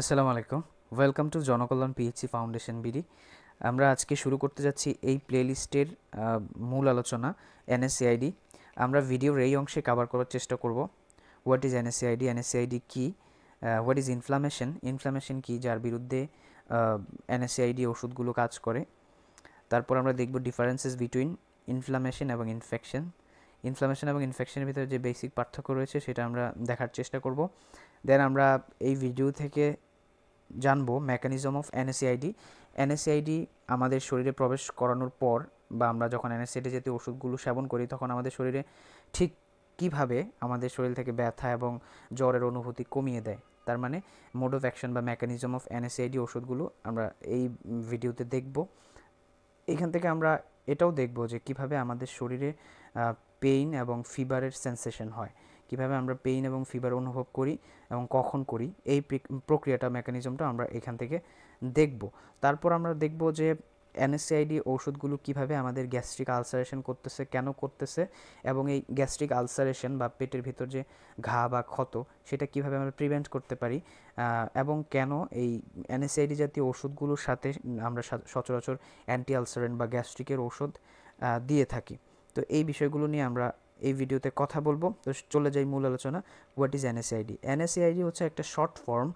আসসালামু আলাইকুম, welcome to Janakalyan PHC foundation BD. আমরা আজকে শুরু করতে যাচ্ছি এই প্লেলিস্টের মূল আলোচনা এনএসএআইডি। আমরা ভিডিওর এই অংশে কভার করার চেষ্টা করব হোয়াট ইজ এনএসএআইডি, এনএসএআইডি কী, হোয়াট ইজ ইনফ্লামেশন, ইনফ্লামেশন কী যার বিরুদ্ধে এনএসএআইডি ওষুধগুলো কাজ করে। তারপর আমরা দেখব ডিফারেন্সেস বিটুইন ইনফ্লামেশন এবং ইনফেকশন। ইনফ্লামেশন এবং ইনফেকশনের ভিতরে যে বেসিক পার্থক্য রয়েছে সেটা আমরা দেখার চেষ্টা করব। দেন আমরা এই ভিডিও থেকে জানবো মেকানিজম অফ এনএসএআইডি। এনএসএআইডি আমাদের শরীরে প্রবেশ করানোর পর বা আমরা যখন এনএসএআইডি জাতীয় ওষুধগুলো সেবন করি তখন আমাদের শরীরে ঠিক কীভাবে আমাদের শরীর থেকে ব্যথা এবং জ্বরের অনুভূতি কমিয়ে দেয়, তার মানে মোড অফ অ্যাকশন বা মেকানিজম অফ এনএসএআইডি ওষুধগুলো আমরা এই ভিডিওতে দেখব। এখান থেকে আমরা এটাও দেখব যে কিভাবে আমাদের শরীরে পেইন এবং ফিভারের সেন্সেশন হয়, কিভাবে আমরা পেইন এবং ফিভার অনুভব করি এবং কখন করি, এই প্রক্রিয়াটা মেকানিজমটা আমরা এখান থেকে দেখব। তারপর আমরা দেখব যে এনএসএআইডি ওষুধগুলো কিভাবে আমাদের গ্যাস্ট্রিক আলসারেশন করতেছে, কেন করতেছে, এবং এই গ্যাস্ট্রিক আলসারেশন বা পেটের ভিতর যে ঘা বা ক্ষত সেটা কিভাবে আমরা প্রিভেন্ট করতে পারি, এবং কেন এই এনএসএআইডি জাতীয় ওষুধগুলোর সাথে আমরা সচরাচর অ্যান্টি আলসারেন্ট বা গ্যাস্ট্রিকের ওষুধ দিয়ে থাকি। তো এই বিষয়গুলো নিয়ে আমরা এই ভিডিওতে কথা বলবো। তো চলে যাই মূল আলোচনা, হোয়াট ইজ এনএসএআইডি। এনএসএআইডি হচ্ছে একটা শর্ট ফর্ম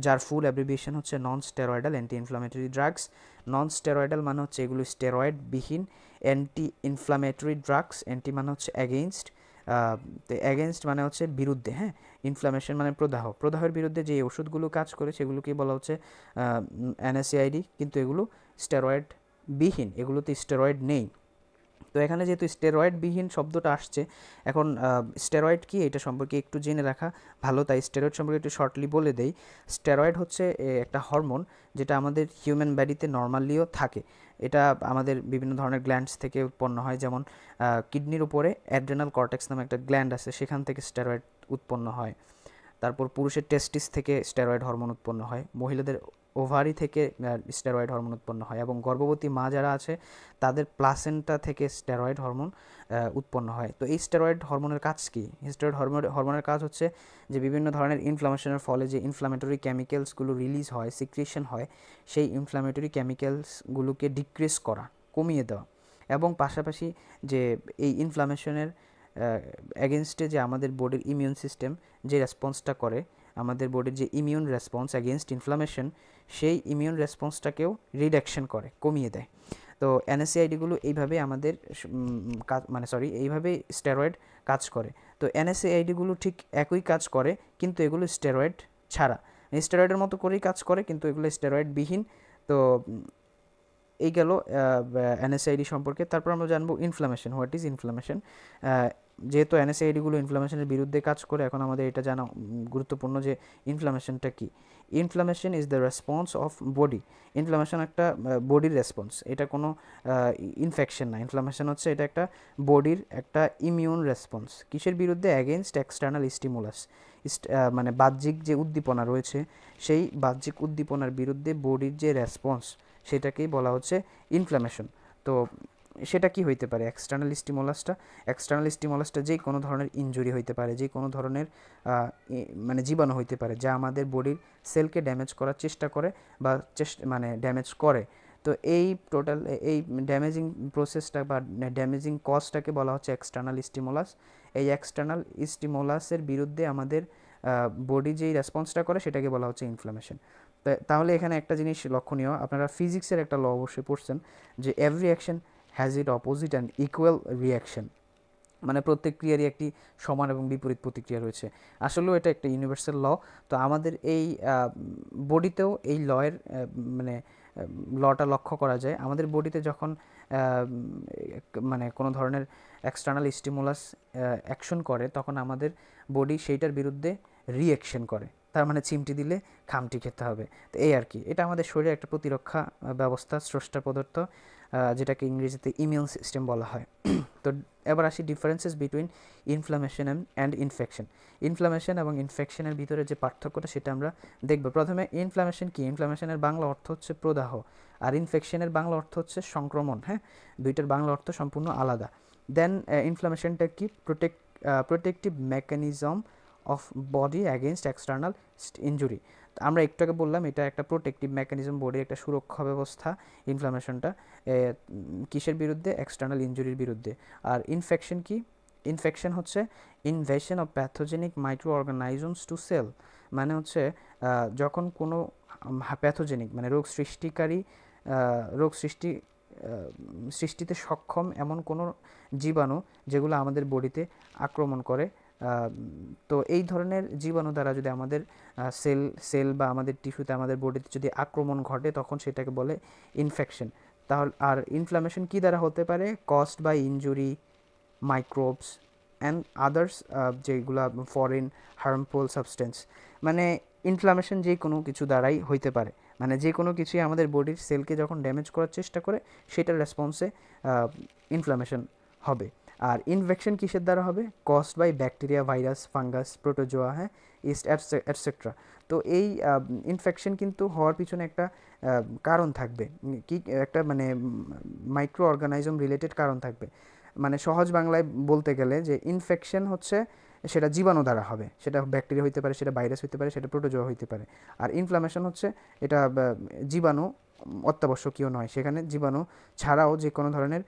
যার ফুল অ্যাব্রিভিয়েশন হচ্ছে non steroidal anti inflammatory drugs. Non steroidal মানে হচ্ছে এগুলো স্টেরয়েডবিহীন অ্যান্টি ইনফ্লামেটরি ড্রাগস। অ্যান্টি মানে হচ্ছে অ্যাগেইনস্ট, তো অ্যাগেনস্ট মানে হচ্ছে বিরুদ্ধে, হ্যাঁ। ইনফ্লামেশন মানে প্রদাহের বিরুদ্ধে যে ওষুধগুলো কাজ করে সেগুলোকেই বলা হচ্ছে এনএসএআইডি, কিন্তু এগুলো স্টেরয়েডবিহীন, এগুলোতে স্টেরয়েড নেই। তো এখানে যেহেতু স্টেরয়েডবিহীন শব্দটা আসছে, এখন স্টেরয়েড কি এটা সম্পর্কে একটু জেনে রাখা ভালো, তাই স্টেরয়েড সম্পর্কে একটু শর্টলি বলে দেই। স্টেরয়েড হচ্ছে একটা হরমোন যেটা আমাদের হিউম্যান বডিতে নর্মালিও থাকে। এটা আমাদের বিভিন্ন ধরনের গ্ল্যান্ডস থেকে উৎপন্ন হয়, যেমন কিডনির উপরে অ্যাড্রেনাল কর্টেক্স নামে একটা গ্ল্যান্ড আছে, সেখান থেকে স্টেরয়েড উৎপন্ন হয়। তারপর পুরুষের টেস্টিস থেকে স্টেরয়েড হরমোন উৎপন্ন হয়, মহিলাদের ওভারি থেকে স্টেরয়েড হরমোন উৎপন্ন হয়, এবং গর্ভবতী মা যারা আছে তাদের প্লাসেন্টা থেকে স্টেরয়েড হরমোন উৎপন্ন হয়। তো এই স্টেরয়েড হরমোনের কাজ কি? স্টেরয়েড হরমোনের কাজ হচ্ছে যে বিভিন্ন ধরনের ইনফ্লামেশনের ফলে যে ইনফ্লামেটরি কেমিক্যালসগুলো রিলিজ হয়, সিক্রেশন হয়, সেই ইনফ্লামেটরি কেমিক্যালসগুলোকে ডিক্রিজ করা, কমিয়ে দেওয়া, এবং পাশাপাশি যে এই ইনফ্লামেশনের অ্যাগেনস্টে যে আমাদের বডির ইমিউন সিস্টেম যে রেসপন্সটা করে, আমাদের বডির যে ইমিউন রেসপন্স অ্যাগেনস্ট ইনফ্লামেশন, সেই ইমিউন রেসপন্সটাকেও রিডাকশন করে, কমিয়ে দেয়। তো এনএসএআইডিগুলো এইভাবে আমাদের এইভাবে স্টেরয়েড কাজ করে। তো এনএসএআইডিগুলো ঠিক একই কাজ করে, কিন্তু এগুলো স্টেরয়েড ছাড়া, স্টেরয়েডের মতো করেই কাজ করে, কিন্তু এগুলো স্টেরয়েডবিহীন। তো এই গেল এনএসআইডি সম্পর্কে। তারপর আমরা জানবো ইনফ্লামেশন, হোয়াট ইজ ইনফ্লামেশন। যেহেতু এনএসআইডিগুলো ইনফ্লামেশনের বিরুদ্ধে কাজ করে, এখন আমাদের এটা জানা গুরুত্বপূর্ণ যে ইনফ্লামেশনটা কী। Inflammation is the response of body. Inflammation একটা বডির রেসপন্স, এটা কোনো ইনফেকশন না। ইনফ্লামেশন হচ্ছে এটা একটা বডির একটা ইমিউন রেসপন্স, কিসের বিরুদ্ধে? অ্যাগেনস্ট এক্সটার্নাল স্টিমুলাস, মানে বাহ্যিক যে উদ্দীপনা রয়েছে সেই বাহ্যিক উদ্দীপনার বিরুদ্ধে বডির যে রেসপন্স সেটাকেই বলা হচ্ছে ইনফ্লামেশন। তো সেটা কি হইতে পারে? এক্সটার্নাল স্টিমুলাসটা যে কোনো ধরনের ইনজুরি হইতে পারে, যে কোনো ধরনের মানে জীবাণু হইতে পারে যা আমাদের বডির সেলকে ড্যামেজ করার চেষ্টা করে বা ড্যামেজ করে। তো এই টোটাল এই ড্যামেজিং প্রসেসটা বা ড্যামেজিং কজটাকে বলা হচ্ছে এক্সটার্নাল স্টিমুলাস। এই এক্সটার্নাল স্টিমুলাসের বিরুদ্ধে আমাদের বডি যেই রেসপন্সটা করে সেটাকে বলা হচ্ছে ইনফ্লামেশন। তাহলে এখানে একটা জিনিস লক্ষণীয়, আপনারা ফিজিক্সের একটা ল অবশ্যই পড়ছেন যে every action has it opposite and equal reaction, মানে প্রত্যেক ক্রিয়ারই একটি সমান এবং বিপরীত প্রতিক্রিয়া রয়েছে। আসলেও এটা একটা ইউনিভার্সাল ল। তো আমাদের এই বডিতেও এই লয়ের মানে লটা লক্ষ্য করা যায়। আমাদের বডিতে যখন মানে কোনো ধরনের এক্সটার্নাল স্টিমুলাস অ্যাকশন করে, তখন আমাদের বডি সেইটার বিরুদ্ধে রিঅ্যাকশন করে, তার মানে চিমটি দিলে খামটি খেতে হবে। তো এই আর কি, এটা আমাদের শরীরে একটা প্রতিরক্ষা ব্যবস্থা, স্রষ্টা পদার্থ, যেটাকে ইংরেজিতে ইমিউন সিস্টেম বলা হয়। তো এবার আসি differences between inflammation and infection. Inflammation এবং ইনফেকশনের ভিতরে যে পার্থক্যটা সেটা আমরা দেখব। প্রথমে ইনফ্লামেশন কি? ইনফ্লামেশনের বাংলা অর্থ হচ্ছে প্রদাহ, আর ইনফেকশনের বাংলা অর্থ হচ্ছে সংক্রমণ, হ্যাঁ। দুইটার বাংলা অর্থ সম্পূর্ণ আলাদা। দেন ইনফ্লামেশনটা কি? Protective mechanism of body against external injury. আমরা একটু আগে বললাম এটা একটা প্রোটেক্টিভ মেকানিজম, বডির একটা সুরক্ষা ব্যবস্থা ইনফ্লামেশনটা। কিসের বিরুদ্ধে? এক্সটার্নাল ইনজুরির বিরুদ্ধে। আর ইনফেকশন কি? ইনফেকশন হচ্ছে invasion of pathogenic microorganisms to cell, মানে হচ্ছে যখন কোনো প্যাথোজেনিক মানে রোগ সৃষ্টিতে সক্ষম এমন কোনো জীবাণু যেগুলো আমাদের বডিতে আক্রমণ করে। তো এই ধরনের জীবাণু দ্বারা যদি আমাদের সেল বা আমাদের টিস্যুতে, আমাদের বডিতে যদি আক্রমণ ঘটে, তখন সেটাকে বলে ইনফেকশন। তাহলে আর ইনফ্লামেশন কী দ্বারা হতে পারে? Caused by injury, microbes and others, যেগুলো ফরেন হার্মফুল সাবস্টেন্স। মানে ইনফ্লামেশন যে কোনো কিছু দ্বারাই হইতে পারে, মানে যে কোনো কিছুই আমাদের বডির সেলকে যখন ড্যামেজ করার চেষ্টা করে সেটার রেসপন্সে ইনফ্লামেশন হবে। আর ইনফেকশন কিসের দ্বারা হবে? Caused by bacteria, virus, fungus, protozoa, হ্যাঁ, ইস্ট এটসেট্রা। তো এই ইনফেকশন কিন্তু হওয়ার পিছনে একটা কারণ থাকবে, কি একটা মানে মাইক্রো অর্গানাইজম রিলেটেড কারণ থাকবে। মানে সহজ বাংলায় বলতে গেলে যে ইনফেকশন হচ্ছে সেটা জীবাণু দ্বারা হবে, সেটা ব্যাকটেরিয়া হইতে পারে, সেটা ভাইরাস হইতে পারে, সেটা প্রোটোজোয়া হইতে পারে। আর ইনফ্লামেশন হচ্ছে এটা জীবাণু অত্যাবশ্যকীয় নয়, সেখানে জীবাণু ছাড়াও যে কোনো ধরনের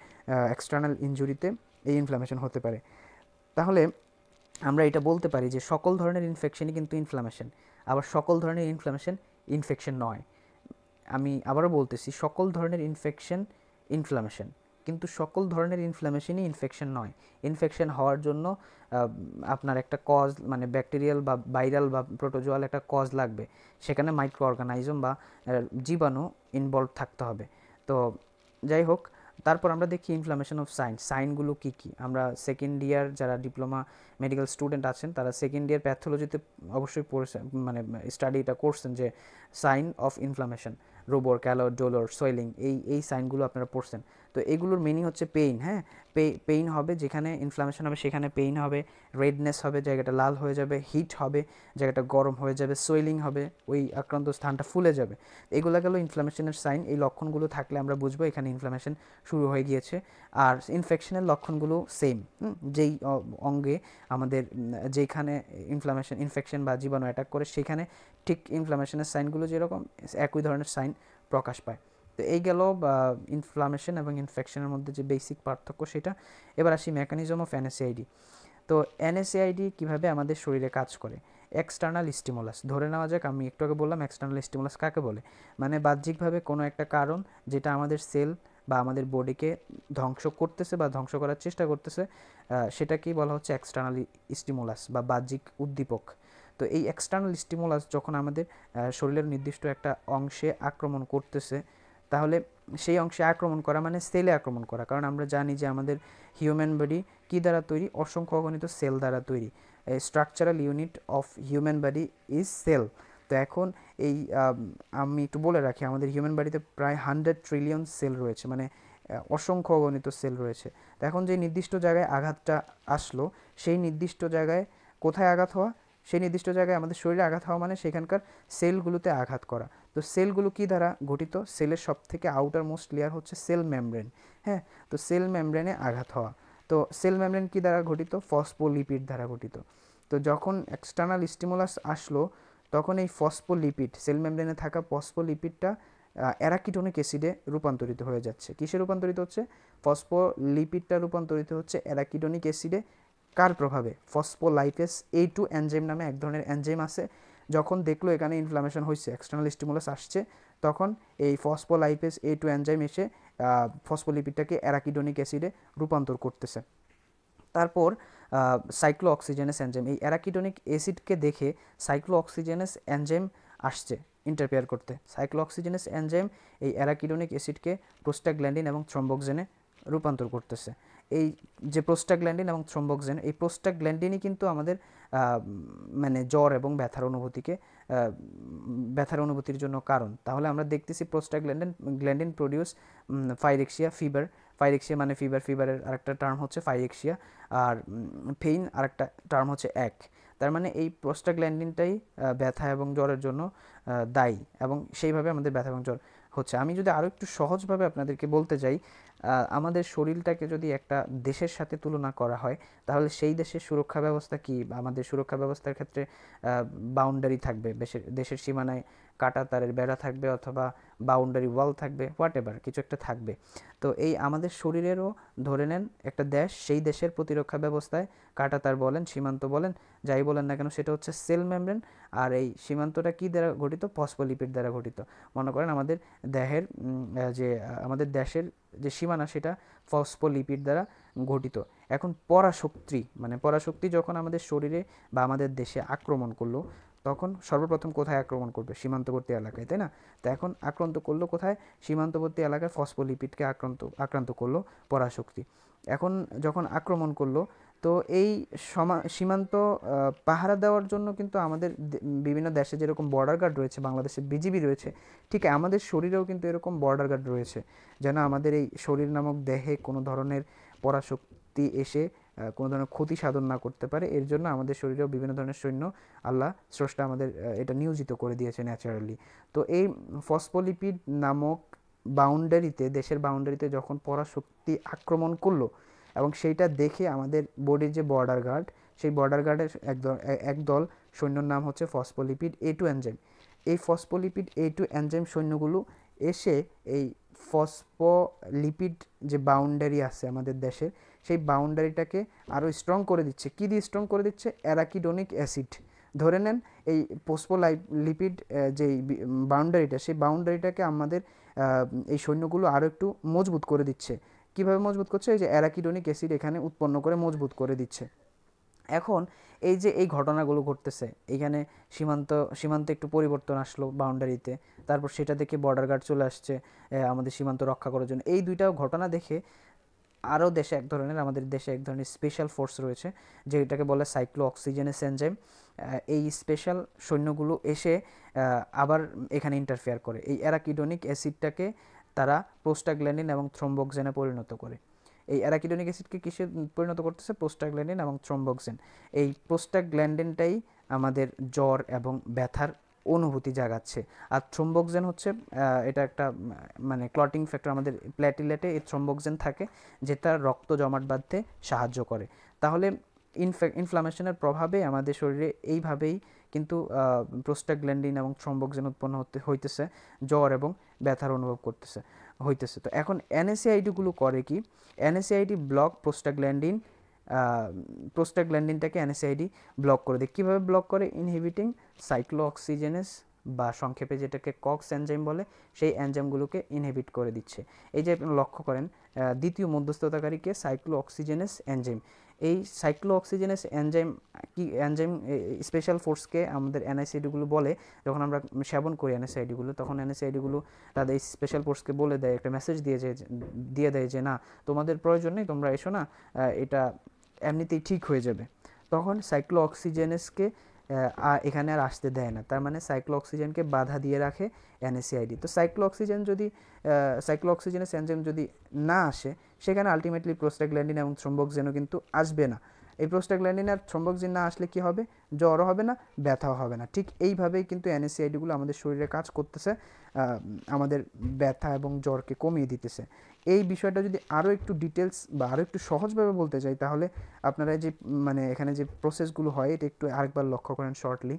এক্সটার্নাল ইনজুরিতে এই ইনফ্লামেশন হতে পারে। তাহলে আমরা এটা বলতে পারি যে সকল ধরনের ইনফেকশনই কিন্তু ইনফ্লামেশন, আবার সকল ধরনের ইনফ্লামেশন ইনফেকশন নয়। আমি আবারও বলতেছি, সকল ধরনের ইনফেকশন ইনফ্লামেশন, কিন্তু সকল ধরনের ইনফ্লামেশনই ইনফেকশন নয়। ইনফেকশন হওয়ার জন্য আপনার একটা কজ, মানে ব্যাকটেরিয়াল বা ভাইরাল বা প্রোটোজোয়াল একটা কজ লাগবে, সেখানে মাইক্রো অর্গানাইজম বা জীবাণু ইনভলভ থাকতে হবে। তো যাই হোক, তারপর আমরা দেখি ইনফ্লামেশন অফ সাইনগুলো কী কী। আমরা সেকেন্ড ইয়ার যারা ডিপ্লোমা মেডিকেল স্টুডেন্ট আছেন তারা সেকেন্ড ইয়ার প্যাথোলজিতে অবশ্যই পড়েছেন, মানে স্টাডিটা করছেন যে সাইন অফ ইনফ্লামেশন, রুবর, ক্যালোর, ডোলর, সোয়েলিং, এই সাইনগুলো আপনারা পড়ছেন। তো এগুলোর মিনিং হচ্ছে পেইন, হ্যাঁ, পেইন হবে, যেখানে ইনফ্লামেশন হবে সেখানে পেইন হবে, রেডনেস হবে, জায়গাটা লাল হয়ে যাবে, হিট হবে, জায়গাটা গরম হয়ে যাবে, সোয়েলিং হবে, ওই আক্রান্ত স্থানটা ফুলে যাবে। এগুলো গেল ইনফ্লামেশনের সাইন। এই লক্ষণগুলো থাকলে আমরা বুঝবো এখানে ইনফ্লামেশন শুরু হয়ে গিয়েছে। আর ইনফেকশনের লক্ষণগুলো সেম, যেই অঙ্গে আমাদের যেখানে ইনফেকশন বা জীবাণু অ্যাটাক করে সেখানে ঠিক ইনফ্লামেশনের সাইনগুলো যেরকম একই ধরনের সাইন প্রকাশ পায়। তো এই গেল ইনফ্লামেশন এবং ইনফেকশনের মধ্যে যে বেসিক পার্থক্য সেটা। এবার আসি মেকানিজম অফ এনএসএআইডি। তো এনএসএআইডি কীভাবে আমাদের শরীরে কাজ করে? এক্সটার্নাল স্টিমুলাস, ধরে নেওয়া যাক, আমি একটু আগে বললাম এক্সটার্নাল স্টিমুলাস কাকে বলে, মানে বাহ্যিকভাবে কোনো একটা কারণ যেটা আমাদের সেল বা আমাদের বডিকে ধ্বংস করতেছে বা ধ্বংস করার চেষ্টা করতেছে, সেটাকেই বলা হচ্ছে এক্সটার্নাল স্টিমুলাস বা বাহ্যিক উদ্দীপক। তো এই এক্সটার্নাল স্টিমুলাস যখন আমাদের শরীরের নির্দিষ্ট একটা অংশে আক্রমণ করতেছে, তাহলে সেই অংশে আক্রমণ করা মানে সেলে আক্রমণ করা, কারণ আমরা জানি যে আমাদের হিউম্যান বডি কী দ্বারা তৈরি? অসংখ্য অগণিত সেল দ্বারা তৈরি। Structural unit of human body is sell. তো এখন এই আমি একটু বলে রাখি, আমাদের হিউম্যান বডিতে প্রায় 100 ট্রিলিয়ন সেল রয়েছে, মানে অসংখ্য অগণিত সেল রয়েছে। তো এখন যে নির্দিষ্ট জায়গায় আঘাতটা আসলো, সেই নির্দিষ্ট জায়গায় কোথায় আঘাত হওয়া? সেই নির্দিষ্ট জায়গায় আমাদের শরীরে আঘাত হওয়া মানে সেখানকার সেলগুলোতে আঘাত করা। তো সেলগুলো কী দ্বারা গঠিত? সেলের সব থেকে আউটার মোস্ট লেয়ার হচ্ছে সেল মেমব্রেন, হ্যাঁ। তো সেল মেমব্রেনে আঘাত হওয়া। তো সেল মেমব্রেন কী দ্বারা গঠিত? ফসফোলিপিড দ্বারা গঠিত। তো যখন এক্সটার্নাল স্টিমুলাস আসলো, তখন এই ফসফোলিপিড, সেল মেমব্রেনে থাকা ফসফোলিপিডটা অ্যারাকিডোনিক অ্যাসিডে রূপান্তরিত হয়ে যাচ্ছে। কিসে রূপান্তরিত হচ্ছে? ফসফোলিপিডটা রূপান্তরিত হচ্ছে অ্যারাকিডোনিক অ্যাসিডে। কার প্রভাবে? ফসফোলাইপেজ A2 এনজাইম নামে এক ধরনের এনজাইম আছে। যখন দেখলো এখানে ইনফ্লামেশন হয়েছে, এক্সটার্নাল স্টিমুলাস আসছে, তখন এই ফসফোলাইপেজ A2 এনজাইম এসে ফসফোলিপিডটাকে অ্যারাকিডোনিক অ্যাসিডে রূপান্তর করতেছে। তারপর সাইক্লোঅক্সিজেনেস এনজাইম, এই অ্যারাকিডোনিক অ্যাসিডকে দেখে সাইক্লোঅক্সিজেনেস এনজাইম আসছে ইন্টারফেয়ার করতে। সাইক্লোঅক্সিজেনেস এনজাইম এই অ্যারাকিডোনিক অ্যাসিডকে প্রোস্টাগ্ল্যান্ডিন এবং থ্রম্বোক্সেনে রূপান্তর করতেছে। এই যে প্রোস্টাগ্ল্যান্ডিন এবং থ্রম্বোক্সেন, এই প্রোস্টাগ্ল্যান্ডিনই কিন্তু আমাদের মানে জ্বর এবং ব্যথার অনুভূতির জন্য কারণ। তাহলে আমরা দেখতেছি গ্ল্যান্ডিন প্রডিউস ফাইরেক্সিয়া মানে ফিভারের আরেকটা টার্ম হচ্ছে ফাইরেক্সিয়া, আর পেইন আরেকটা টার্ম হচ্ছে এক। তার মানে এই প্রোস্টাগ্ল্যান্ডিনটাই ব্যথা এবং জ্বরের জন্য দায়ী, এবং সেইভাবে আমাদের ব্যথা এবং জ্বর হচ্ছে। আমি যদি আরও একটু সহজভাবে আপনাদেরকে বলতে যাই, আমাদের শরীরটাকে যদি একটা দেশের সাথে তুলনা করা হয় তাহলে সেই দেশের সুরক্ষা ব্যবস্থা কি, আমাদের সুরক্ষা ব্যবস্থার ক্ষেত্রে বাউন্ডারি থাকবে, দেশের সীমানায় কাঁটা তারের বেড়া থাকবে অথবা বাউন্ডারি ওয়াল থাকবে, হোয়াট এভার কিছু একটা থাকবে। তো এই আমাদের শরীরেরও ধরে নেন একটা দেশ, সেই দেশের প্রতিরক্ষা ব্যবস্থায় কাঁটা তার বলেন, সীমান্ত বলেন, যাই বলেন না কেন, সেটা হচ্ছে সেল মেমব্রেন। আর এই সীমান্তটা কি দ্বারা গঠিত? ফসফোলিপিড দ্বারা গঠিত। মনে করেন আমাদের দেহের আমাদের দেশের যে সীমানা সেটা ফসফোলিপিড দ্বারা গঠিত। এখন পরাশক্তি যখন আমাদের শরীরে বা আমাদের দেশে আক্রমণ করলো, তখন সর্বপ্রথম কোথায় আক্রমণ করবে? সীমান্তবর্তী এলাকায়, তাই না? তো এখন আক্রান্ত করলো কোথায়? সীমান্তবর্তী এলাকায় ফসফোলিপিডকে আক্রান্ত করলো পরাশক্তি। এখন যখন আক্রমণ করলো, তো এই সীমান্ত পাহারা দেওয়ার জন্য কিন্তু আমাদের বিভিন্ন দেশে যেরকম বর্ডার গার্ড রয়েছে, বাংলাদেশে বিজিবি রয়েছে, ঠিক আমাদের শরীরেও কিন্তু এরকম বর্ডার গার্ড রয়েছে, যেন আমাদের এই শরীর নামক দেহে কোনো ধরনের পরাশক্তি এসে কোনো ধরনের ক্ষতি সাধন না করতে পারে। এর জন্য আমাদের শরীরেও বিভিন্ন ধরনের সৈন্য আল্লাহ স্রষ্টা আমাদের এটা নিয়োজিত করে দিয়েছে ন্যাচারালি। তো এই ফসফোলিপিড নামক বাউন্ডারিতে, দেশের বাউন্ডারিতে যখন পরাশক্তি আক্রমণ করলো এবং সেইটা দেখে আমাদের বডির যে বর্ডার গার্ড, সেই বর্ডার গার্ডের একদল সৈন্যর নাম হচ্ছে ফসফোলিপিড A2 এনজাইম। এই ফসফোলিপিড A2 এনজাইম সৈন্যগুলো এসে এই ফসফোলিপিড যে বাউন্ডারি আছে আমাদের দেশের, সেই বাউন্ডারিটাকে আরও স্ট্রং করে দিচ্ছে। কী দিয়ে স্ট্রং করে দিচ্ছে? Arachidonic acid. ধরে নেন এই ফসফোলিপিড যে বাউন্ডারিটা, সেই বাউন্ডারিটাকে আমাদের এই সৈন্যগুলো আরও একটু মজবুত করে দিচ্ছে। কীভাবে মজবুত করছে? এই যে অ্যারাকিডোনিক অ্যাসিড এখানে উৎপন্ন করে মজবুত করে দিচ্ছে। এখন এই যে এই ঘটনাগুলো ঘটতেছে, এইখানে সীমান্তে একটু পরিবর্তন আসলো বাউন্ডারিতে, তারপর সেটা দেখে বর্ডার গার্ড চলে আসছে আমাদের সীমান্ত রক্ষা করার জন্য। এই দুইটা ঘটনা দেখে আরও আমাদের দেশে এক ধরনের স্পেশাল ফোর্স রয়েছে, যেটাকে বলে সাইক্লো অক্সিজেনেস এনজাইম। এই স্পেশাল সৈন্যগুলো এসে আবার এখানে ইন্টারফেয়ার করে। এই অ্যারাকিডোনিক অ্যাসিডটাকে তারা প্রোস্টাগ্ল্যান্ডিন এবং থ্রোম্বোক্সেনে পরিণত করে। এই অ্যারাকিডোনিক অ্যাসিডকে কিসে পরিণত করতেছে? প্রোস্টাগ্ল্যান্ডিন এবং থ্রোম্বোক্সেন। এই প্রোস্টাগ্ল্যান্ডিনটাই আমাদের জ্বর এবং ব্যথার অনুভূতি জাগাচ্ছে। আর থ্রোম্বোক্সেন হচ্ছে এটা একটা মানে ক্লটিং ফ্যাক্টর, আমাদের প্ল্যাটিলেটে এই থ্রোম্বোক্সেন থাকে, যেটা রক্ত জমাট বাঁধতে সাহায্য করে। তাহলে ইনফ্লামেশনের প্রভাবে আমাদের শরীরে এইভাবেই কিন্তু প্রোস্টাগ্ল্যান্ডিন এবং থ্রোম্বোক্সেন উৎপন্ন হইতেছে, জ্বর এবং ব্যথার অনুভব হইতেছে। তো এখন এনএসএআইডিগুলো করে কি? এনএসএআইডি ব্লক প্রোস্টাগ্ল্যান্ডিনটাকে এনএসএআইডি ব্লক করে দেয়। কীভাবে ব্লক করে? ইনহিবিটিং সাইক্লো অক্সিজেনেস বা সংক্ষেপে যেটাকে কক্স এনজাইম বলে, সেই এনজাইমগুলোকে ইনহিবিট করে দিচ্ছে। এই যে আপনি লক্ষ্য করেন, দ্বিতীয় মধ্যস্থতাকারীকে সাইক্লো অক্সিজেনেস এনজাইম। এই সাইক্লো অক্সিজেনেস এনজাইম স্পেশাল ফোর্সকে আমাদের এনএসআইডিগুলো বলে। যখন আমরা সেবন করি এনএসআইডিগুলো, তখন এনএসআইডিগুলো তাদের এই স্পেশাল ফোর্সকে বলে দেয়, একটা মেসেজ দিয়ে দেয় যে না, তোমাদের প্রয়োজন নেই, তোমরা এসো না, এটা এমনিতেই ঠিক হয়ে যাবে। তখন সাইক্লো অক্সিজেনেসকে এখানে আর আসতে দেয় না, তার মানে সাইক্লো অক্সিজেনকে বাধা দিয়ে রাখে এনএসএআইডি। তো সাইক্লো অক্সিজেনেস এনজাইম যদি না আসে, সেখানে আলটিমেটলি প্রোস্টাগ্ল্যান্ডিন এবং থ্রোম্বোক্সেনও কিন্তু আসবে না। এই প্রোস্টাগ্ল্যান্ডিন আর থ্রোম্বোক্সিন না আসলে কি হবে? জ্বরও হবে না, ব্যথাও হবে না। ঠিক এইভাবেই কিন্তু এনএসএআইডিগুলো আমাদের শরীরে কাজ করতেছে, আমাদের ব্যথা এবং জ্বরকে কমিয়ে দিতেছে। এই বিষয়টা যদি আরও একটু ডিটেলস বা আরও একটু সহজভাবে বলতে চাই, তাহলে আপনারা যে এখানে যে প্রসেসগুলো হয় এটা একটু আরেকবার লক্ষ্য করেন শর্টলি।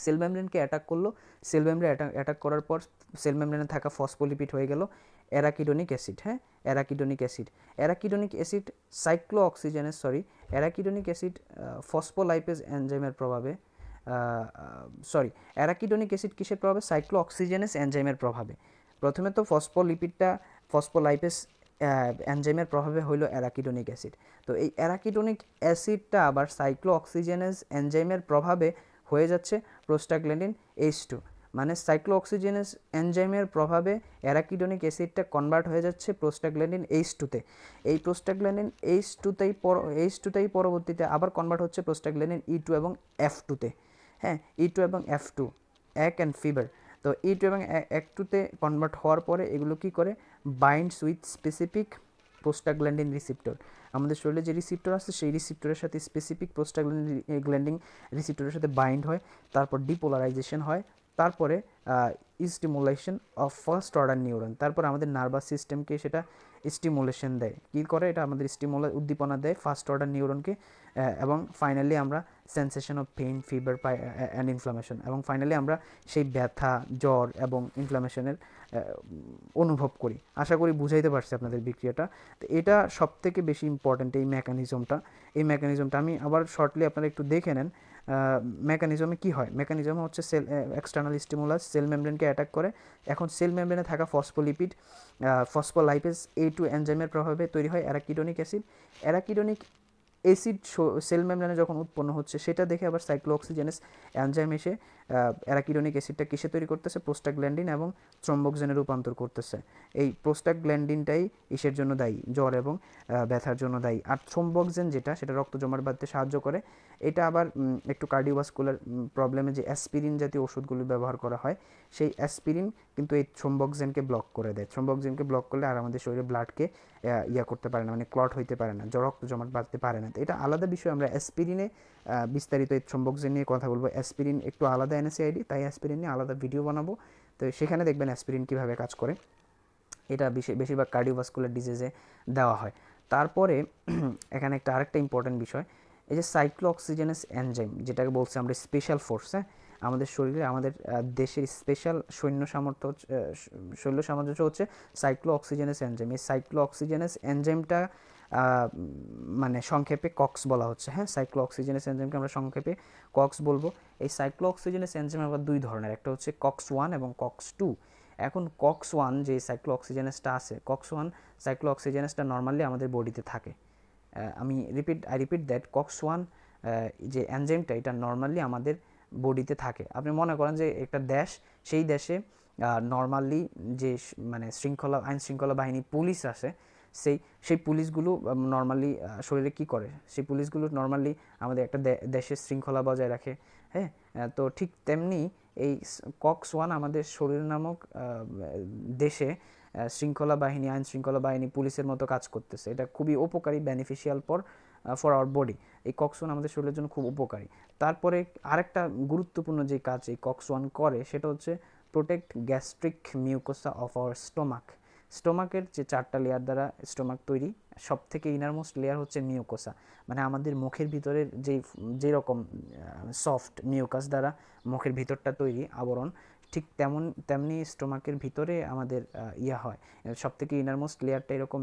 সেল মেমব্রেনকে অ্যাটাক করলো, সেল মেমব্রেন অ্যাটাক করার পর সেল মেমব্রেনে থাকা ফসফোলিপিড হয়ে গেল arachidonic acid. Arachidonic acid arachidonic acid phospholipase এনজাইমের প্রভাবে, অ্যারাকিডোনিক অ্যাসিড কিসের প্রভাবে? সাইক্লো অক্সিজেনেস এনজাইমের প্রভাবে। প্রথমে তো ফসফোলাইপেজ এনজাইমের প্রভাবে হইল অ্যারাকিডোনিক অ্যাসিড। তো এই অ্যারাকিডোনিক অ্যাসিডটা আবার সাইক্লো অক্সিজেনেস এনজাইমের প্রভাবে হয়ে যাচ্ছে প্রোস্টাগ্ল্যান্ডিন H2, মানে সাইক্লো অক্সিজেনেস এনজাইমের প্রভাবে অ্যারাকিডোনিক অ্যাসিডটা কনভার্ট হয়ে যাচ্ছে প্রোস্টাগ্ল্যান্ডিন H2-তে। এই প্রোস্টাগ্ল্যান্ডিন H2তেই পরবর্তীতে আবার কনভার্ট হচ্ছে প্রোস্টাগ্ল্যান্ডিন E2 এবং F2-তে। E2 এবং F2 এক অ্যান্ড ফিভার। তো E2 এবং F2-তে কনভার্ট হওয়ার পরে এগুলো কি করে? Binds with specific prostaglandin receptor. আমাদের শরীরে যে রিসিপ্টর আছে, সেই রিসিপ্টরের সাথে স্পেসিফিক প্রোস্টাগ্ল্যান্ডিন রিসিপ্টরের সাথে বাইন্ড হয়, তারপর ডিপোলারাইজেশন হয়, তারপরে stimulation of first order neuron, তারপর আমাদের নার্ভাস সিস্টেমকে সেটা স্টিমুলেশন দেয়, কী করে এটা আমাদের উদ্দীপনা দেয় ফার্স্ট অর্ডার নিউরনকে, এবং ফাইনালি আমরা sensation of pain, fever and inflammation, এবং ফাইনালি আমরা সেই ব্যথা, জ্বর এবং ইনফ্লামেশনের অনুভব করি। আশা করি বুঝাইতে পারছি আপনাদের বিক্রিয়াটা। তো এটা সবথেকে বেশি ইম্পর্ট্যান্ট এই মেকানিজমটা আমি আবার শর্টলি আপনারা একটু দেখে নেন। মেকানিজমে কী হয়, মেকানিজমে হচ্ছে সেল এক্সটার্নাল স্টিমুলাস সেল মেমব্রেনকে অ্যাটাক করে। এখন সেল মেমব্রেনে থাকা ফসফোলিপিড ফসফোলাইপেজ A2 এনজাইমের প্রভাবে তৈরি হয় arachidonic acid. Arachidonic acid cell মেমব্রেনে যখন উৎপন্ন হচ্ছে সেটা দেখে আবার সাইক্লোঅক্সিজেনেস এনজাইম এসে অ্যারাকিডোনিক অ্যাসিডটা কিসে তৈরি করতেছে, প্রোস্টাগ্ল্যান্ডিন এবং থ্রম্বোক্সিনে রূপান্তর করতেছে। এই প্রোস্টাগ্ল্যান্ডিনটাই ইসের জন্য দায়ী, জ্বর এবং ব্যথার জন্য দায়ী। আর থ্রম্বোক্সিন যেটা, সেটা রক্ত জমাট বাঁধতে সাহায্য করে। এটা আবার একটু কার্ডিওভাস্কুলার প্রবলেমে যে অ্যাসপিরিন জাতীয় ওষুধগুলো ব্যবহার করা হয়, সেই অ্যাসপিরিন কিন্তু এই থ্রম্বোক্সিনকে ব্লক করে দেয়। থ্রম্বোক্সিনকে ব্লক করলে আর আমাদের শরীরে ব্লাডকে করতে পারে না, মানে ক্লট হইতে পারে না, রক্ত জমাট বাঁধতে পারে না। তো এটা আলাদা বিষয়, আমরা অ্যাসপিরিনে বিস্তারিত এই থ্রম্বোক্সিন নিয়ে কথা বলবো। অ্যাসপিরিন একটু আলাদা NSAID, তাই অ্যাসপিরিন নিয়ে আলাদা ভিডিও বানাবো। তো সেখানে দেখবেন অ্যাসপিরিন কীভাবে কাজ করে। এটা বেশিরভাগ কার্ডিওভাস্কুলার ডিজিজে দেওয়া হয়। তারপরে এখানে আরেকটা ইম্পর্টেন্ট বিষয়, এই যে সাইক্লোঅক্সিজেনাস এনজাইম, যেটাকে বলছি আমরা স্পেশাল ফোর্স, আমাদের শরীরে, আমাদের দেশের স্পেশাল সৈন্য সামঞ্জস্য হচ্ছে সাইক্লোঅক্সিজেনাস এনজাইম। এই সাইক্লোঅক্সিজেনাস এনজাইমটা মানে সংক্ষেপে কক্স বলা হচ্ছে। সাইক্লোঅক্সিজেনাস এনজাইমকে আমরা সংক্ষেপে কক্স বলবো। এই সাইক্লোঅক্সিজেনাস এনজাইম আবার দুই ধরনের, একটা হচ্ছে COX-1 এবং COX-2। এখন COX-1 যে সাইক্লোঅক্সিজেনাসটা আছে, COX-1 সাইক্লোঅক্সিজেনাসটা নর্মালি আমাদের বডিতে থাকে। আই রিপিট দ্যাট COX-1 যে এনজাইমটা, এটা নর্মালি আমাদের বডিতে থাকে। আপনি মনে করেন যে একটা দেশ, সেই দেশে নর্মালি যে মানে আইন শৃঙ্খলা বাহিনী, পুলিশ আছে, সেই পুলিশগুলো নর্মালি শরীরে কি করে, সেই পুলিশগুলো নর্মালি আমাদের একটা দেশের শৃঙ্খলা বজায় রাখে। তো ঠিক তেমনি এই COX-1 আমাদের শরীর নামক দেশে আইন শৃঙ্খলা বাহিনী, পুলিশের মতো কাজ করতেছে। এটা খুবই উপকারী, বেনিফিশিয়াল ফর আওয়ার বডি। এই COX-1 আমাদের শরীরের জন্য খুব উপকারী। তারপরে আরেকটা গুরুত্বপূর্ণ যে কাজ এই COX-1 করে, সেটা হচ্ছে protect gastric mucosa of our stomach. স্টোমাকের যে 4টা লেয়ার দ্বারা স্টোমাক তৈরি, সব থেকে ইনারমোস্ট লেয়ার হচ্ছে মিউকোসা, মানে আমাদের মুখের ভিতরের যেরকম সফট মিউকাস দ্বারা মুখের ভিতরটা তৈরি, আবরণ, ঠিক তেমনি স্টোমাকের ভিতরে আমাদের হয়, সব থেকে ইনারমোস্ট লেয়ারটা এরকম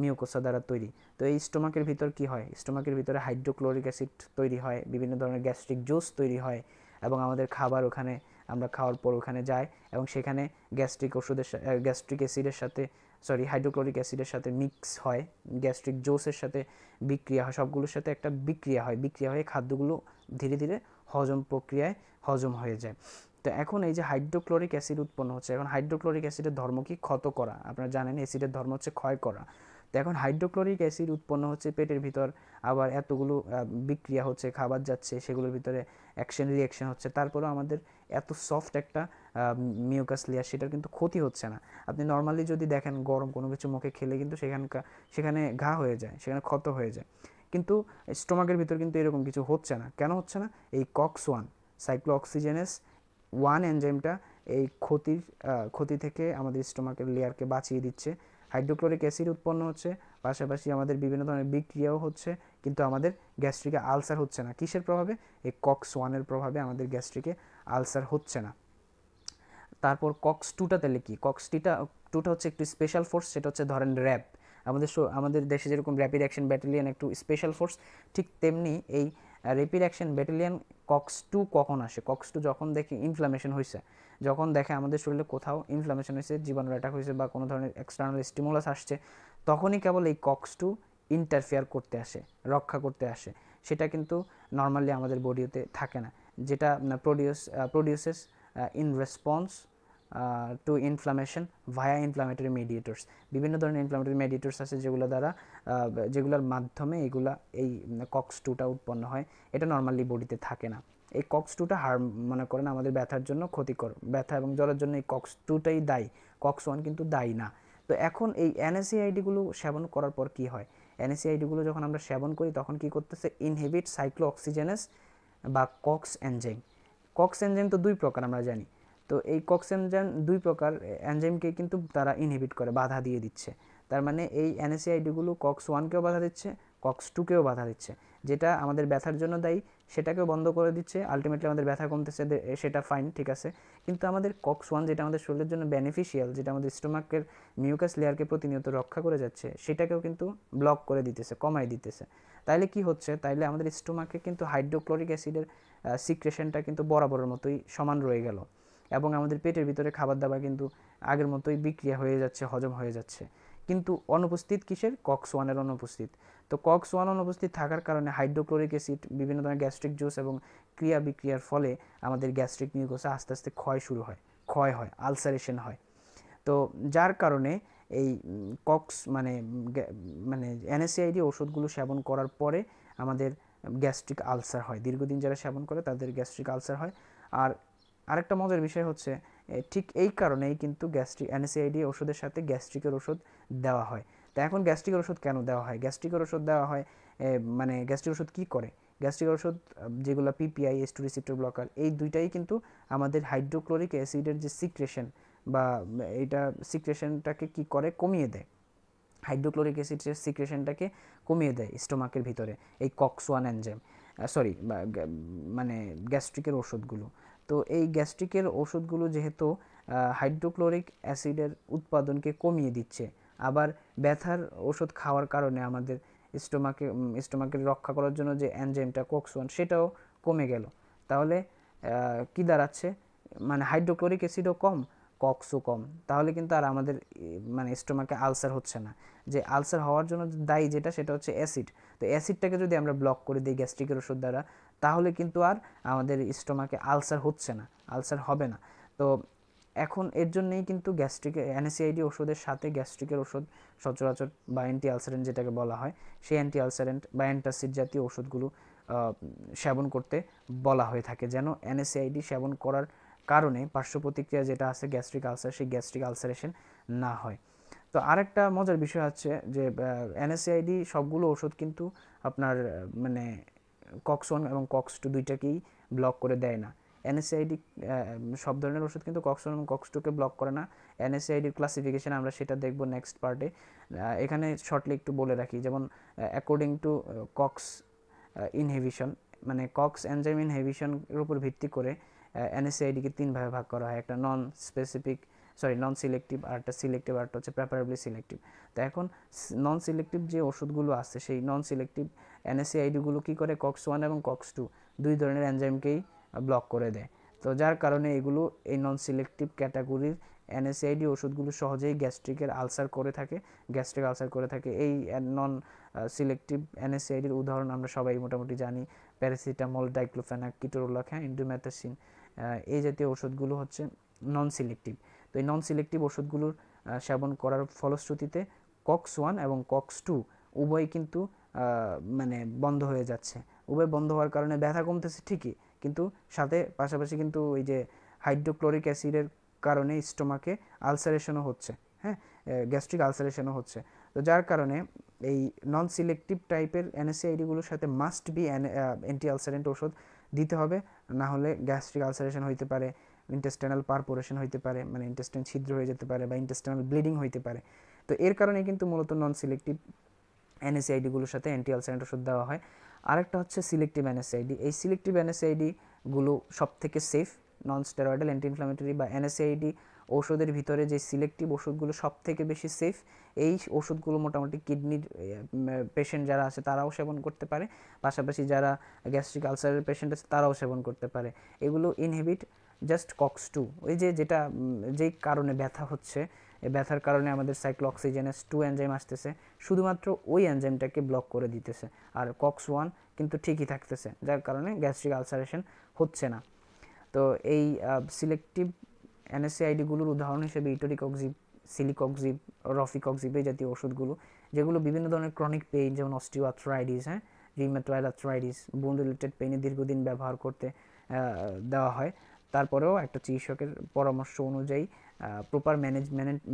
মিউকোসা দ্বারা তৈরি। তো এই স্টোমাকের ভিতর কি হয়, স্টোমাকের ভিতরে হাইড্রোক্লোরিক অ্যাসিড তৈরি হয়, বিভিন্ন ধরনের গ্যাস্ট্রিক জুস তৈরি হয়, এবং আমাদের খাবার ওখানে, আমরা খাওয়ার পর ওখানে যায়, এবং সেখানে হাইড্রোক্লোরিক অ্যাসিডের সাথে মিক্স হয়, গ্যাস্ট্রিক জোসের সাথে বিক্রিয়া হয়, সবগুলোর সাথে একটা বিক্রিয়া হয়ে খাদ্যগুলো ধীরে ধীরে প্রক্রিয়ায় হজম হয়ে যায়। তো এখন এই যে হাইড্রোক্লোরিক অ্যাসিড উৎপন্ন হচ্ছে, এখন হাইড্রোক্লোরিক অ্যাসিডের ধর্ম কি, ক্ষত করা। আপনারা জানেন অ্যাসিডের ধর্ম হচ্ছে ক্ষয় করা। তো এখন হাইড্রোক্লোরিক অ্যাসিড উৎপন্ন হচ্ছে পেটের ভিতর, আবার এতগুলো বিক্রিয়া হচ্ছে, খাবার যাচ্ছে, সেগুলোর ভিতরে রিয়াকশন হচ্ছে, তারপরেও আমাদের এত সফট একটা মিউকাস লেয়ার, সেটার কিন্তু ক্ষতি হচ্ছে না। আপনি নর্মালি যদি দেখেন, গরম কোনো কিছু মুখে খেলে কিন্তু সেখানে ঘা হয়ে যায়, সেখানে ক্ষত হয়ে যায়, কিন্তু স্টোমাকের ভিতর কিন্তু এরকম কিছু হচ্ছে না। কেন হচ্ছে না? এই COX-1 সাইক্লোঅক্সিজেনাস 1 এনজাইমটা এই ক্ষতি থেকে আমাদের স্টোমাকের লেয়ারকে বাঁচিয়ে দিচ্ছে। হাইড্রোক্লোরিক অ্যাসিড উৎপন্ন হচ্ছে, পাশাপাশি আমাদের বিভিন্ন ধরনের বিক্রিয়াও হচ্ছে, কিন্তু আমাদের গ্যাস্ট্রিকে আলসার হচ্ছে না। কিসের প্রভাবে? এই COX-1 এর প্রভাবে আমাদের গ্যাস্ট্রিকে আলসার হচ্ছে না। তারপর COX-2টা তাহলে কি? COX-2টা হচ্ছে একটু স্পেশাল ফোর্স, সেটা হচ্ছে ধরেন র্যাব। আমাদের দেশে যেরকম র্যাপিড অ্যাকশন ব্যাটালিয়ন একটু স্পেশাল ফোর্স, ঠিক তেমনি এই র্যাপিড অ্যাকশন ব্যাটালিয়ন COX-2 কখন আসে? COX-2 যখন দেখে ইনফ্লামেশন হয়েছে, যখন দেখে আমাদের শরীরে কোথাও ইনফ্লামেশন হয়েছে, জীবাণুর অ্যাটাক হয়েছে, বা কোনো ধরনের এক্সটার্নাল স্টিমুলাস আসছে, তখনই কেবল এই COX-2 ইন্টারফেয়ার করতে আসে, রক্ষা করতে আসে। সেটা কিন্তু নর্মালি আমাদের বডিতে থাকে না, যেটা produces in response to inflammation via inflammatory mediators. বিভিন্ন ধরনের ইনফ্লামেটরি মেডিয়েটরস আছে, যেগুলোর মাধ্যমে এই COX-2টা উৎপন্ন হয়। এটা নর্মালি বডিতে থাকে না। এই COX-2টা মনে করেন আমাদের ব্যথার জন্য ক্ষতিকর, ব্যথা এবং জ্বরের জন্য এই COX-2টাই দায়ী, COX-1 কিন্তু দায়ী না। তো এখন এই NSAID-গুলো সেবন করার পর কি হয়? NSAID-গুলো যখন আমরা সেবন করি, তখন কি করতেছে? ইনহিবিট সাইক্লোঅক্সিজেনাস বা COX এনজাইম। কক্স এনজাইম তো দুই প্রকার আমরা জানি। তো এই কক্স এনজাইম দুই প্রকার এনজাইমকে কিন্তু তারা ইনহিবিট করে, বাধা দিয়ে দিচ্ছে। তার মানে এই এনএসএআইডিগুলো কক্স 1কেও বাধা দিচ্ছে, কক্স 2কেও বাধা দিচ্ছে, যেটা আমাদের ব্যথার জন্য দায়ী সেটাকেও বন্ধ করে দিচ্ছে। আলটিমেটলি আমাদের ব্যথা কমতেছে, সেটা ফাইন, ঠিক আছে। কিন্তু আমাদের কক্স 1 যেটা আমাদের শরীরের জন্য বেনিফিশিয়াল, যেটা আমাদের স্টোমাকের মিউকাস লেয়ারকে প্রতিনিয়ত রক্ষা করে যাচ্ছে, সেটাকেও কিন্তু ব্লক করে দিতেছে, কমাই দিতেছে। তাইলে কি হচ্ছে, তাইলে আমাদের স্টোমাকে কিন্তু হাইড্রোক্লোরিক অ্যাসিডের সিক্রেশনটা কিন্তু বরাবরের মতোই সমান রয়ে গেল, এবং আমাদের পেটের ভিতরে খাবার দাবার কিন্তু আগের মতোই বিক্রিয়া হয়ে যাচ্ছে, হজম হয়ে যাচ্ছে। কিন্তু অনুপস্থিত কিসের? কক্স 1-এর অনুপস্থিত। তো কক্স 1 অনুপস্থিত থাকার কারণে হাইড্রোক্লোরিক অ্যাসিড, বিভিন্ন ধরনের গ্যাস্ট্রিক জুস এবং ক্রিয়া বিক্রিয়ার ফলে আমাদের গ্যাস্ট্রিক মিউকাসে আস্তে আস্তে ক্ষয় হয়, আলসারেশন হয়। তো যার কারণে এই কক্স মানে এনএসএআইডি ওষুধগুলো সেবন করার পরে আমাদের গ্যাস্ট্রিক আলসার হয়। দীর্ঘদিন যারা সেবন করে তাদের গ্যাস্ট্রিক আলসার হয়। আর আরেকটা মজার বিষয় হচ্ছে, ঠিক এই কারণেই কিন্তু এনএসএআইডি ওষুধের সাথে গ্যাস্ট্রিকের ওষুধ দেওয়া হয়। তো এখন গ্যাস্ট্রিকের ওষুধ কেন দেওয়া হয়? গ্যাস্ট্রিকের ওষুধ দেওয়া হয়, মানে গ্যাস্ট্রিক ওষুধ কী করে? গ্যাস্ট্রিক ওষুধ যেগুলো পিপিআই, H2 রিসেপ্টর ব্লকার, এই দুইটাই কিন্তু আমাদের হাইড্রোক্লোরিক অ্যাসিডের যে সিক্রেশন বা এইটা সিক্রেশনটাকে কি করে? কমিয়ে দেয়। হাইড্রোক্লোরিক অ্যাসিডের সিক্রেশনটাকে কমিয়ে দেয় স্টোমাকের ভিতরে এই কক্স 1 এনজাইম, মানে গ্যাস্ট্রিকের ওষুধগুলো। তো এই গ্যাস্ট্রিকের ওষুধগুলো যেহেতু হাইড্রোক্লোরিক অ্যাসিডের উৎপাদনকে কমিয়ে দিচ্ছে, আবার ব্যথার ওষুধ খাওয়ার কারণে আমাদের স্টোমাকের রক্ষা করার জন্য যে এনজাইমটা কক্স 1 সেটাও কমে গেল। তাহলে কি দাঁড়াচ্ছে? মানে হাইড্রোক্লোরিক অ্যাসিডও কম, কক্সও কম। তাহলে কিন্তু আর আমাদের মানে স্টোমাকে আলসার হচ্ছে না। যে আলসার হওয়ার জন্য দায়ী যেটা, সেটা হচ্ছে অ্যাসিড। তো অ্যাসিডটাকে যদি আমরা ব্লক করে দিই গ্যাস্ট্রিকের ওষুধ দ্বারা, তাহলে কিন্তু আর আমাদের স্টোমাকে আলসার হচ্ছে না, আলসার হবে না। তো এখন এর জন্যই কিন্তু এনএসএআইডি ওষুধের সাথে গ্যাস্ট্রিকের ওষুধ সচরাচর বা অ্যান্টি আলসারেন্ট যেটাকে বলা হয়, সেই অ্যান্টি আলসারেন্ট বা অ্যান্টাসিড জাতীয় ওষুধগুলো সেবন করতে বলা হয়ে থাকে, যেন এনএসএআইডি সেবন করার কারণে পার্শ্ব প্রতিক্রিয়া যেটা আছে গ্যাস্ট্রিক আলসার, সেই গ্যাস্ট্রিক আলসারেশন না হয়। তো আরেকটা মজার বিষয় হচ্ছে যে এনএসএআইডি সবগুলো ওষুধ কিন্তু আপনার মানে কক্স 1 এবং কক্স 2 দুইটাকেই ব্লক করে দেয় না। এনএসএআইডি সব ধরনের ওষুধ কিন্তু কক্স 1 এবং কক্স 2কে ব্লক করে না। এনএসএআইডির ক্লাসিফিকেশন আমরা সেটা দেখব নেক্সট পার্টে। এখানে শর্টলি একটু বলে রাখি, যেমন অ্যাকর্ডিং টু কক্স ইনহিবিশন, মানে কক্স এনজাইম ইনহিবিশনের উপর ভিত্তি করে এনএসএআইডিকে 3 ভাগে ভাগ করা হয়। একটা নন সিলেক্টিভ, আর একটা সিলেক্টিভ, আর একটা হচ্ছে প্রেফারেবলি সিলেক্টিভ। তো এখন নন সিলেক্টিভ যে ওষুধগুলো আছে, সেই নন সিলেক্টিভ এনএসএআইডিগুলো কী করে? কক্স 1 এবং কক্স 2 দুই ধরনের এনজাইমকেই ব্লক করে দেয়। তো যার কারণে এগুলো এই নন সিলেক্টিভ ক্যাটাগরির এনএসএআইডি ওষুধগুলো সহজেই গ্যাস্ট্রিক আলসার করে থাকে। এই নন সিলেক্টিভ এনএসএআইডির উদাহরণ আমরা সবাই মোটামুটি জানি, প্যারাসিটামল, ডাইক্লোফেনাক, কিটোরোলাক, ইন্ডোমেথাসিন, এই জাতীয় ওষুধগুলো হচ্ছে নন সিলেক্টিভ। তো এই নন সিলেক্টিভ ওষুধগুলোর সেবন করার ফলশ্রুতিতে কক্স 1 এবং কক্স 2 উভয় কিন্তু মানে বন্ধ হয়ে যাচ্ছে। উভয় বন্ধ হওয়ার কারণে ব্যথা কমতেছে ঠিকই, কিন্তু পাশাপাশি কিন্তু ওই যে হাইড্রোক্লোরিক অ্যাসিডের কারণে স্টোমাকে আলসারেশনও হচ্ছে, হ্যাঁ, গ্যাস্ট্রিক আলসারেশনও হচ্ছে। তো যার কারণে এই নন সিলেক্টিভ টাইপের এনএসএআইডিগুলোর সাথে মাস্ট বি অ্যান্টি আলসারেন্ট ওষুধ দিতে হবে, না হলে গ্যাস্ট্রিক আলসারেশন হইতে পারে, ইন্টেস্টাইনাল পারপোরেশন হইতে পারে, মানে ইন্টেস্টাইন ছিদ্র হয়ে যেতে পারে, বা ইন্টেস্টাইনাল ব্লিডিং হইতে পারে। তো এর কারণে কিন্তু মূলত নন সিলেক্টিভ এনএসএআইডিগুলোর সাথে অ্যান্টি আলসারেন্ট ওষুধ দেওয়া হয়। আরেকটা হচ্ছে সিলেক্টিভ এনএসএআইডি। এই সিলেক্টিভ এনএসএআইডিগুলো সব থেকে safe, non steroidal anti inflammatory বা এনএসএআইডি ঔষধের ভিতরে যে সিলেক্টিভ ওষুধগুলো সব থেকে বেশি সেফ, এই ওষুধগুলো মোটামুটি কিডনির পেশেন্ট যারা আছে তারাও সেবন করতে পারে, পাশাপাশি যারা গ্যাস্ট্রিক আলসারের পেশেন্ট আছে তারাও সেবন করতে পারে। এগুলো ইনহিবিট জাস্ট কক্স 2, ওই যেই কারণে ব্যথা হচ্ছে, এই ব্যথার কারণে আমাদের সাইক্লোঅক্সিজেনেস 2 এনজাইম আসতেছে, শুধুমাত্র ওই এনজাইমটাকে ব্লক করে দিতেছে, আর কক্স 1 কিন্তু ঠিকই থাকতেছে, যার কারণে গ্যাস্ট্রিক আলসারেশন হচ্ছে না। তো এই সিলেক্টিভ এনএসএআইডিগুলোর উদাহরণ হিসেবে ইটোরিকক্সিব, সিলিকক্সিব, রফিকক্সিব এই জাতীয় ওষুধগুলো, যেগুলো বিভিন্ন ধরনের ক্রনিক পেইন, যেমন অস্টিওআর্থ্রাইটিস, রিউমাটয়েড আর্থ্রাইটিস, বোন রিলেটেড পেইনে দীর্ঘদিন ব্যবহার করতে দেওয়া হয়। তারপরেও একটা চিকিৎসকের পরামর্শ অনুযায়ী প্রপার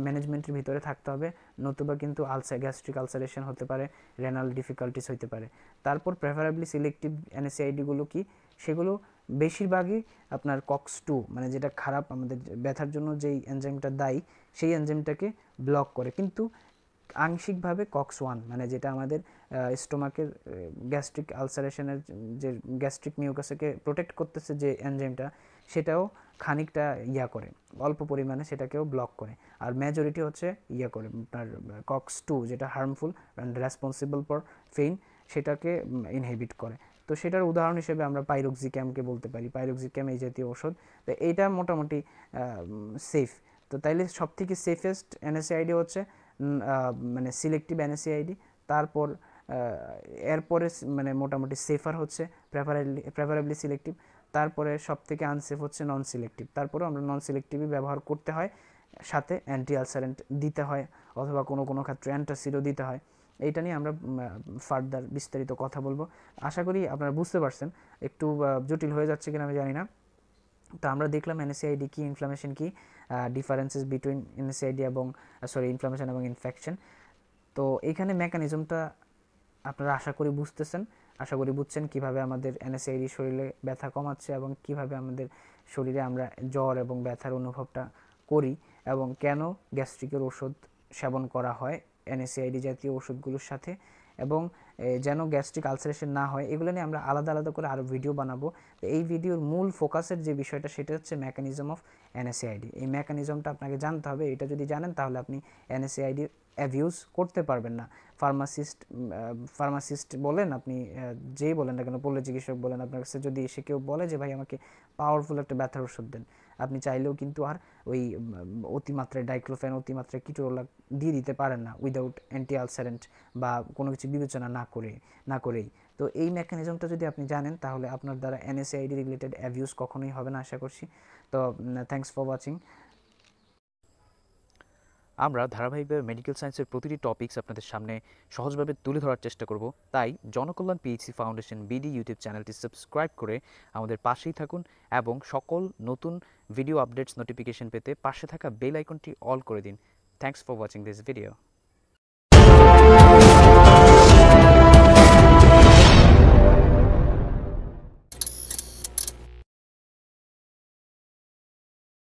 ম্যানেজমেন্টের ভিতরে থাকতে হবে, নতুবা কিন্তু গ্যাস্ট্রিক আলসারেশন হতে পারে, রেনাল ডিফিকাল্টিস হতে পারে। তারপর প্রেফারেবলি সিলেক্টিভ এনএসএআইডিগুলো কি, সেগুলো বেশিরভাগই আপনার কক্স-2 মানে যেটা খারাপ আমাদের ব্যথার জন্য যেই এনজাইমটা দায়ী সেই এনজাইমটাকে ব্লক করে, কিন্তু আংশিকভাবে কক্স-1 মানে যেটা আমাদের স্টোমাকের গ্যাস্ট্রিক আলসারেশনের যে গ্যাস্ট্রিক মিউকাসকে প্রোটেক্ট করতেছে যে এনজাইমটা, সেটাও খানিকটা করে, অল্প পরিমাণে সেটাকেও ব্লক করে। আর মেজরিটি হচ্ছে করে আপনার কক্স-2 যেটা harmful and responsible for pain, সেটাকে ইনহিবিট করে। তো সেটার উদাহরণ হিসেবে আমরা পাইরোক্সিক্যামকে বলতে পারি। পাইরোক্সিক্যাম এই জাতীয় ওষুধ, তো এইটা মোটামুটি সেফ। তো তাইলে সবথেকে সেফেস্ট এনএসএআইডি হচ্ছে মানে সিলেক্টিভ এনএসএআইডি। তারপর এরপরে মানে মোটামুটি সেফার হচ্ছে প্রেফারেবলি সিলেক্টিভ। তারপরে সবথেকে আনসেফ হচ্ছে নন সিলেক্টিভ। তারপরেও আমরা নন সিলেক্টিভই ব্যবহার করতে হয়, সাথে অ্যান্টি আলসারেন্ট দিতে হয়, অথবা কোনো কোনো ক্ষেত্রে অ্যান্টাসিডও দিতে হয়। এইটা নিয়ে আমরা ফার্দার বিস্তারিত কথা বলবো। আশা করি আপনারা বুঝতে পারছেন। একটু জটিল হয়ে যাচ্ছে কিনা আমি জানি না। তো আমরা দেখলাম এনএসএআইডি কি, ইনফ্লামেশন কি, ডিফারেন্সেস বিটুইন এনএসএআইডি এবং ইনফ্লামেশন এবং ইনফেকশন। তো এইখানে মেকানিজমটা আপনারা আশা করি বুঝতেছেন, আশা করি বুঝছেন কীভাবে আমাদের এনএসএআইডি শরীরে ব্যথা কমাচ্ছে এবং কিভাবে আমাদের শরীরে আমরা জ্বর এবং ব্যথার অনুভবটা করি, এবং কেন গ্যাস্ট্রিকের ওষুধ সেবন করা হয় এনএসএআইডি জাতীয় ওষুধগুলোর সাথে, এবং যেন গ্যাস্ট্রিক আলসারেশন না হয়। এগুলো নিয়ে আমরা আলাদা আলাদা করে আরও ভিডিও বানাবো। তো এই ভিডিওর মূল ফোকাসের যে বিষয়টা সেটা হচ্ছে মেকানিজম অফ এনএসএআইডি। এই মেকানিজমটা আপনাকে জানতে হবে। এটা যদি জানেন তাহলে আপনি এনএসএআইডির অ্যাবিউজ করতে পারবেন না। ফার্মাসিস্ট বলেন, আপনি যেই বলেন না কেন, পল্লী চিকিৎসক বলেন, আপনার কাছে যদি এসে কেউ বলে যে ভাই আমাকে পাওয়ারফুল একটা ব্যথার ওষুধ দেন, আপনি চাইলেও কিন্তু আর ওই অতিমাত্রায় ডাইক্লোফেন, অতিমাত্রায় কিটোরোলাক দিয়ে দিতে পারেন না উইদাউট অ্যান্টি আলসারেন্ট বা কোনো কিছু বিবেচনা না করেই। তো এই মেকানিজমটা যদি আপনি জানেন তাহলে আপনার দ্বারা এনএসএআইডি রিলেটেড অ্যাবিউজ কখনোই হবে না আশা করছি। তো থ্যাঙ্কস ফর ওয়াচিং। আমরা ধারাবাহিকভাবে মেডিকেল সায়েন্সের প্রতিটি টপিকস আপনাদের সামনে সহজভাবে তুলে ধরার চেষ্টা করব। তাই Janakalyan PHC foundation BD YouTube চ্যানেলটি সাবস্ক্রাইব করে আমাদের পাশেই থাকুন এবং সকল নতুন ভিডিও আপডেটস নোটিফিকেশন পেতে পাশে থাকা বেল আইকনটি অল করে দিন। Thanks for watching this video.